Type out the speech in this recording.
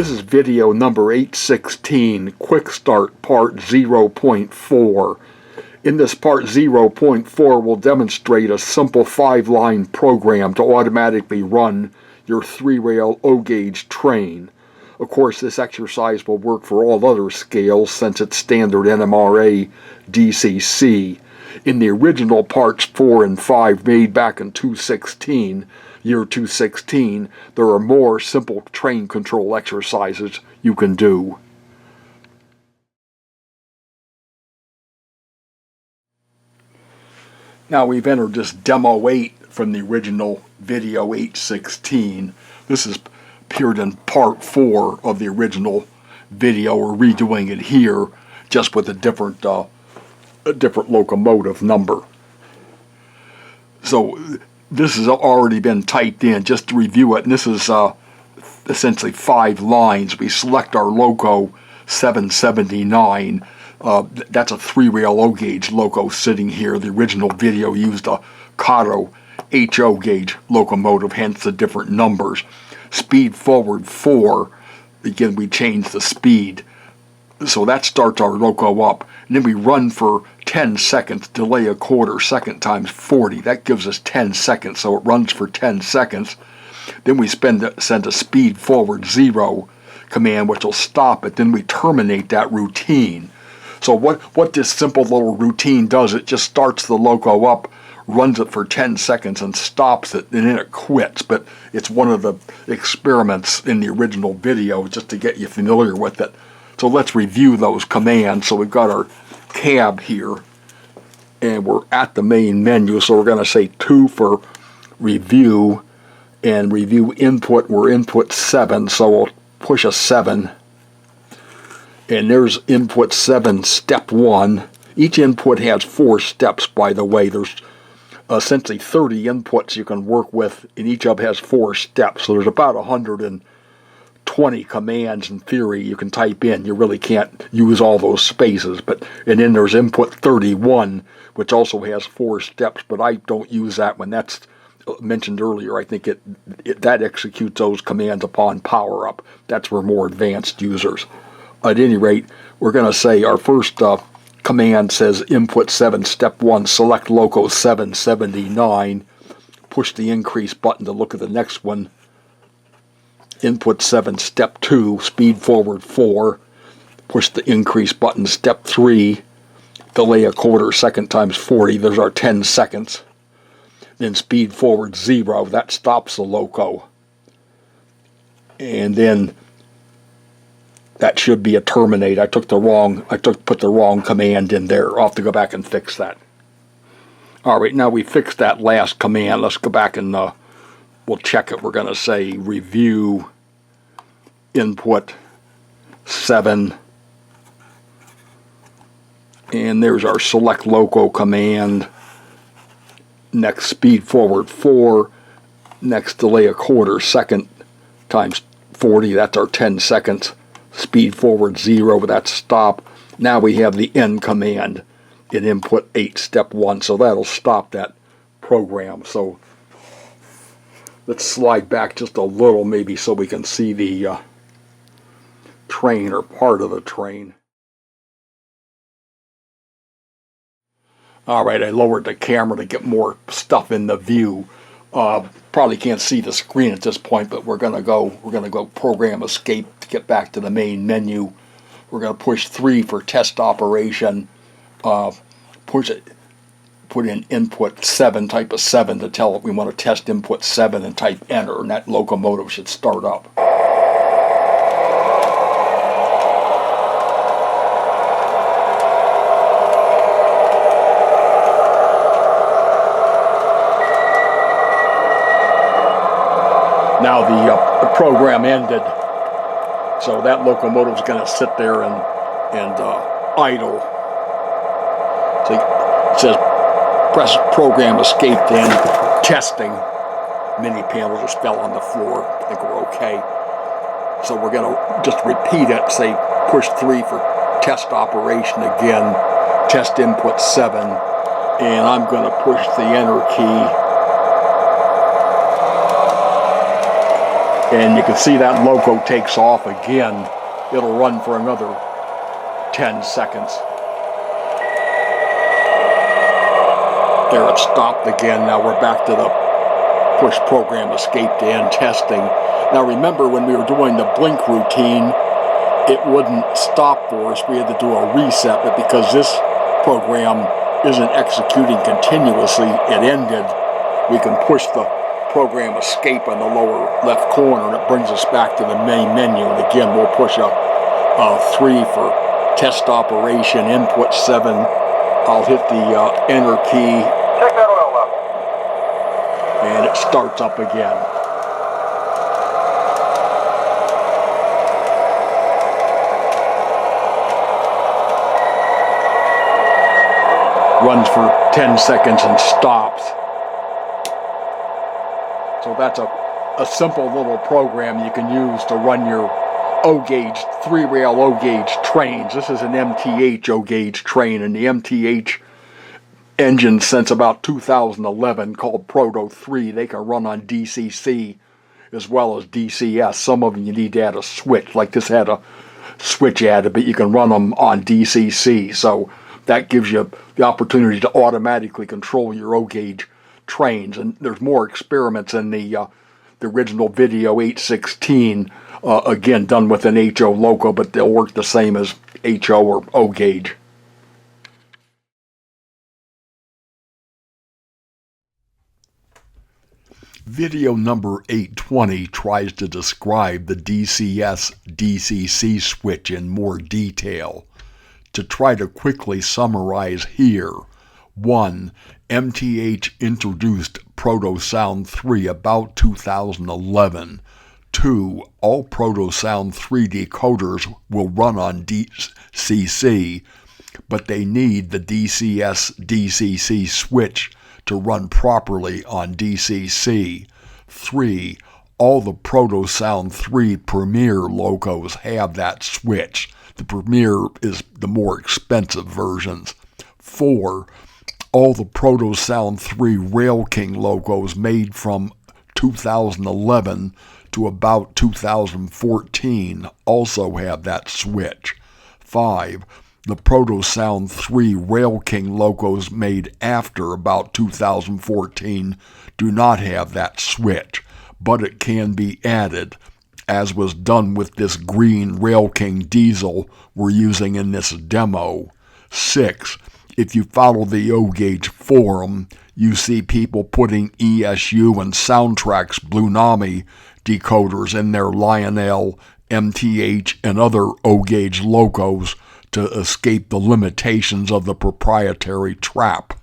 This is video number 816, Quick Start Part 0.4. In this Part 0.4, we'll demonstrate a simple 5-line program to automatically run your 3-rail O-gauge train. Of course, this exercise will work for all other scales since it's standard NMRA DCC. In the original Parts 4 and 5 made back in year 2016, there are more simple train control exercises you can do. Now we've entered this Demo 8 from the original video 816. This has appeared in Part 4 of the original video. We're redoing it here just with a different locomotive number. So this has already been typed in just to review it, and this is essentially 5 lines. We select our loco 779. That's a 3-rail O-gauge loco sitting here. The original video used a Kato HO gauge locomotive, hence the different numbers. Speed forward 4. Again, we change the speed. So that starts our loco up. And then we run for 10 seconds, delay a quarter, second times 40. That gives us 10 seconds, so it runs for 10 seconds. Then we send a speed forward 0 command, which will stop it. Then we terminate that routine. So what this simple little routine does, it just starts the loco up, runs it for 10 seconds, and stops it, and then it quits. But it's one of the experiments in the original video just to get you familiar with it. So let's review those commands. So we've got our cab here, and we're at the main menu, so we're going to say 2 for review, and review input, we're input 7, so we'll push a 7, and there's input 7, step 1. Each input has 4 steps, by the way. There's essentially 30 inputs you can work with, and each of them has 4 steps, so there's about 120 commands in theory you can type in. You really can't use all those spaces. And then there's input 31, which also has 4 steps, but I don't use that one. That's mentioned earlier. I think that executes those commands upon power up. That's for more advanced users. At any rate, we're going to say our first command says input 7, step 1, select loco 779, push the increase button to look at the next one. Input 7, step 2, speed forward 4, push the increase button. Step 3, delay a quarter, second times 40, there's our 10 seconds. Then speed forward 0, that stops the loco. And then that should be a terminate. I put the wrong command in there. I'll have to go back and fix that. Alright, now we fixed that last command. Let's go back and we'll check it. We're going to say review input 7, and there's our select loco command. Next speed forward 4, next delay a quarter, second times 40, that's our 10 seconds. Speed forward 0, that's stop. Now we have the end command in input 8, step 1, so that'll stop that program. So let's slide back just a little, maybe, so we can see the train or part of the train. Alright, I lowered the camera to get more stuff in the view. Probably can't see the screen at this point, but we're gonna go program escape to get back to the main menu. We're gonna push 3 for test operation. Put in input 7, type of 7 to tell it we want to test input 7, and type enter, and that locomotive should start up. Now the program ended, so that locomotive's going to sit there and idle. So it says press program escape to end testing. Mini-Panel just fell on the floor. I think we're okay. So we're going to just repeat it, say push 3 for test operation again, test input 7, and I'm going to push the enter key And you can see that loco takes off again. It'll run for another 10 seconds. There, it stopped again. Now we're back to the push program escape to end testing. Now remember, when we were doing the blink routine, it wouldn't stop for us. We had to do a reset, but because this program isn't executing continuously, it ended. We can push the program escape in the lower left corner, and it brings us back to the main menu. And again, we'll push a 3 for test operation, input 7. I'll hit the enter key. Check that oil level. And it starts up again. Runs for 10 seconds and stops. So that's a simple little program you can use to run your O-gauge, 3-rail O-gauge trains. This is an MTH O-gauge train, and the MTH engine since about 2011 called Proto 3. They can run on DCC as well as DCS. Some of them you need to add a switch, like this had a switch added, but you can run them on DCC. So that gives you the opportunity to automatically control your O-gauge trains. And there's more experiments in the original video 816, again done with an HO Loco, but they'll work the same as HO or O-gauge. Video number 820 tries to describe the DCC switch in more detail. To try to quickly summarize here: 1. MTH introduced Proto Sound 3 about 2011. 2. All Proto Sound 3 decoders will run on DCC, but they need the DCC switch to run properly on DCC. 3. All the Proto Sound 3 Premier Locos have that switch. The Premier is the more expensive versions. 4. All the Proto Sound 3 Rail King Locos made from 2011 to about 2014 also have that switch. 5. The Proto Sound 3 Rail King Locos made after about 2014 do not have that switch, but it can be added, as was done with this green Rail King diesel we're using in this demo. 6. If you follow the O-gauge forum, you see people putting ESU and Soundtrack's Bluenami decoders in their Lionel, MTH, and other O-gauge Locos to escape the limitations of the proprietary trap.